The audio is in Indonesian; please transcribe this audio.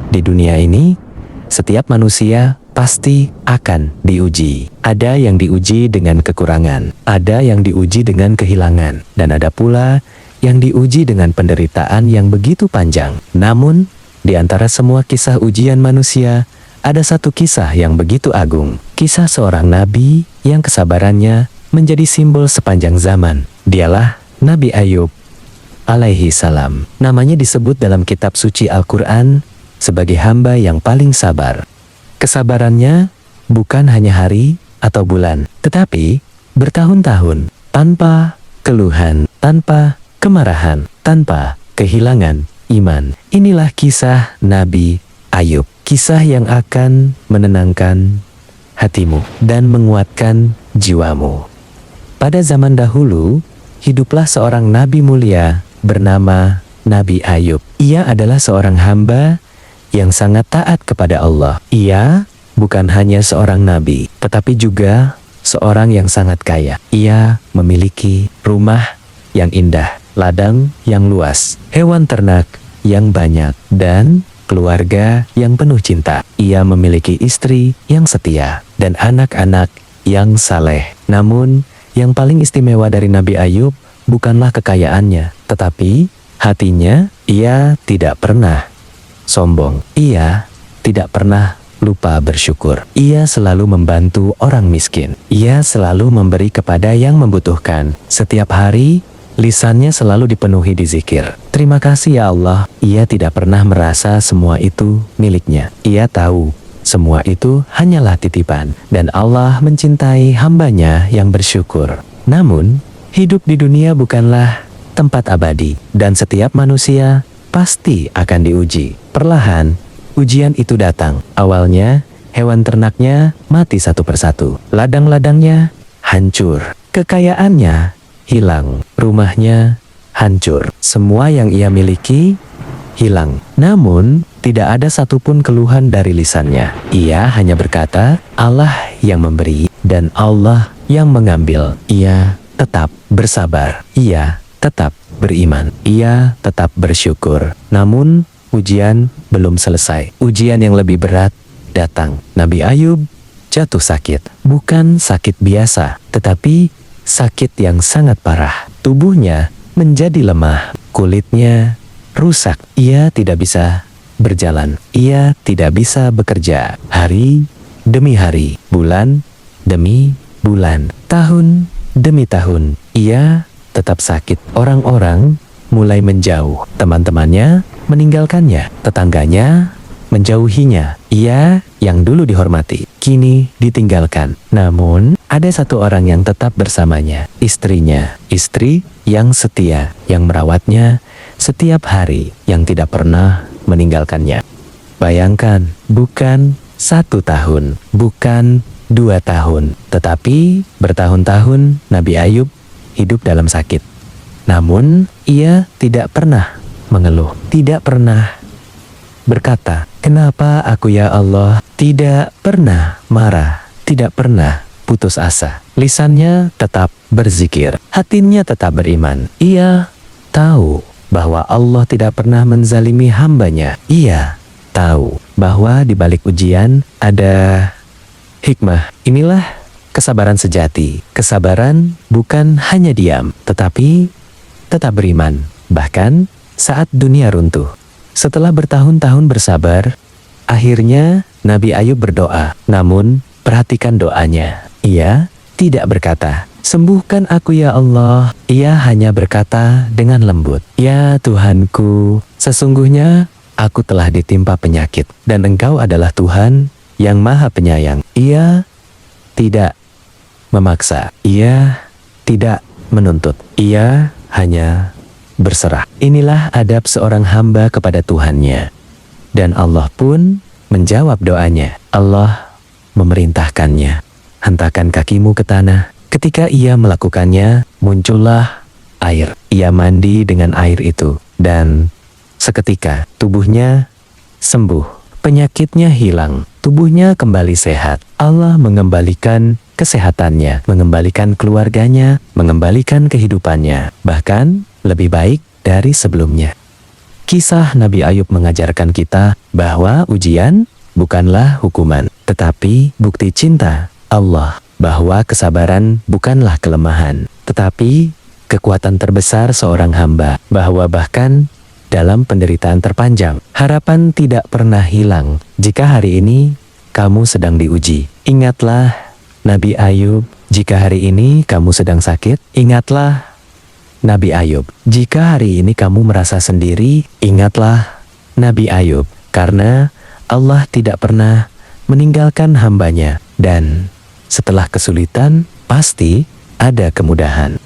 Di dunia ini, setiap manusia pasti akan diuji. Ada yang diuji dengan kekurangan, ada yang diuji dengan kehilangan, dan ada pula yang diuji dengan penderitaan yang begitu panjang. Namun, di antara semua kisah ujian manusia, ada satu kisah yang begitu agung. Kisah seorang nabi yang kesabarannya menjadi simbol sepanjang zaman. Dialah Nabi Ayub alaihi salam. Namanya disebut dalam kitab suci Al-Quran sebagai hamba yang paling sabar. Kesabarannya bukan hanya hari atau bulan, tetapi bertahun-tahun tanpa keluhan, tanpa kemarahan, tanpa kehilangan iman. Inilah kisah Nabi Ayub. Kisah yang akan menenangkan hatimu dan menguatkan jiwamu. Pada zaman dahulu, hiduplah seorang nabi mulia bernama Nabi Ayub. Ia adalah seorang hamba yang sangat taat kepada Allah. Ia bukan hanya seorang nabi, tetapi juga seorang yang sangat kaya. Ia memiliki rumah yang indah, ladang yang luas, hewan ternak yang banyak, dan keluarga yang penuh cinta. Ia memiliki istri yang setia dan anak-anak yang saleh. Namun, yang paling istimewa dari Nabi Ayub bukanlah kekayaannya, tetapi hatinya. Ia tidak pernah sombong. Ia tidak pernah lupa bersyukur. Ia selalu membantu orang miskin. Ia selalu memberi kepada yang membutuhkan. Setiap hari, lisannya selalu dipenuhi di zikir. Terima kasih ya Allah. Ia tidak pernah merasa semua itu miliknya. Ia tahu semua itu hanyalah titipan, dan Allah mencintai hambanya yang bersyukur. Namun, hidup di dunia bukanlah tempat abadi, dan setiap manusia pasti akan diuji. Perlahan, ujian itu datang. Awalnya, hewan ternaknya mati satu persatu. Ladang-ladangnya hancur. Kekayaannya hilang. Rumahnya hancur. Semua yang ia miliki hilang. Namun, tidak ada satupun keluhan dari lisannya. Ia hanya berkata, Allah yang memberi dan Allah yang mengambil. Ia tetap bersabar. Ia tetap beriman. Ia tetap bersyukur. Namun, ujian belum selesai. Ujian yang lebih berat datang. Nabi Ayub jatuh sakit. Bukan sakit biasa, tetapi sakit yang sangat parah. Tubuhnya menjadi lemah. Kulitnya rusak. Ia tidak bisa berjalan. Ia tidak bisa bekerja. Hari demi hari, bulan demi bulan, tahun demi tahun, ia tetap sakit. Orang-orang mulai menjauh. Teman-temannya meninggalkannya. Tetangganya menjauhinya. Ia yang dulu dihormati, kini ditinggalkan. Namun, ada satu orang yang tetap bersamanya. Istrinya. Istri yang setia, yang merawatnya setiap hari, yang tidak pernah meninggalkannya. Bayangkan, bukan 1 tahun, bukan 2 tahun, tetapi bertahun-tahun Nabi Ayub hidup dalam sakit. Namun, ia tidak pernah mengeluh, tidak pernah berkata, "Kenapa aku ya Allah?" Tidak pernah marah, tidak pernah putus asa. Lisannya tetap berzikir, hatinya tetap beriman. Ia tahu bahwa Allah tidak pernah menzalimi hambanya. Ia tahu bahwa di balik ujian ada hikmah. Inilah kesabaran sejati. Kesabaran bukan hanya diam, tetapi tetap beriman. Bahkan saat dunia runtuh. Setelah bertahun-tahun bersabar, akhirnya Nabi Ayub berdoa. Namun, perhatikan doanya. Ia tidak berkata, "Sembuhkan aku ya Allah." Ia hanya berkata dengan lembut, "Ya Tuhanku, sesungguhnya aku telah ditimpa penyakit, dan Engkau adalah Tuhan yang Maha Penyayang." Ia tidak memaksa. Ia tidak menuntut. Ia hanya berserah. Inilah adab seorang hamba kepada Tuhannya. Dan Allah pun menjawab doanya. Allah memerintahkannya, "Hentakan kakimu ke tanah." Ketika ia melakukannya, muncullah air. Ia mandi dengan air itu, dan seketika tubuhnya sembuh. Penyakitnya hilang, tubuhnya kembali sehat. Allah mengembalikan kesehatannya, mengembalikan keluarganya, mengembalikan kehidupannya, bahkan lebih baik dari sebelumnya. Kisah Nabi Ayub mengajarkan kita bahwa ujian bukanlah hukuman, tetapi bukti cinta Allah, bahwa kesabaran bukanlah kelemahan, tetapi kekuatan terbesar seorang hamba, bahwa bahkan dalam penderitaan terpanjang, harapan tidak pernah hilang. Jika hari ini kamu sedang diuji, ingatlah Nabi Ayub. Jika hari ini kamu sedang sakit, ingatlah Nabi Ayub. Jika hari ini kamu merasa sendiri, ingatlah Nabi Ayub. Karena Allah tidak pernah meninggalkan hambanya. Dan setelah kesulitan, pasti ada kemudahan.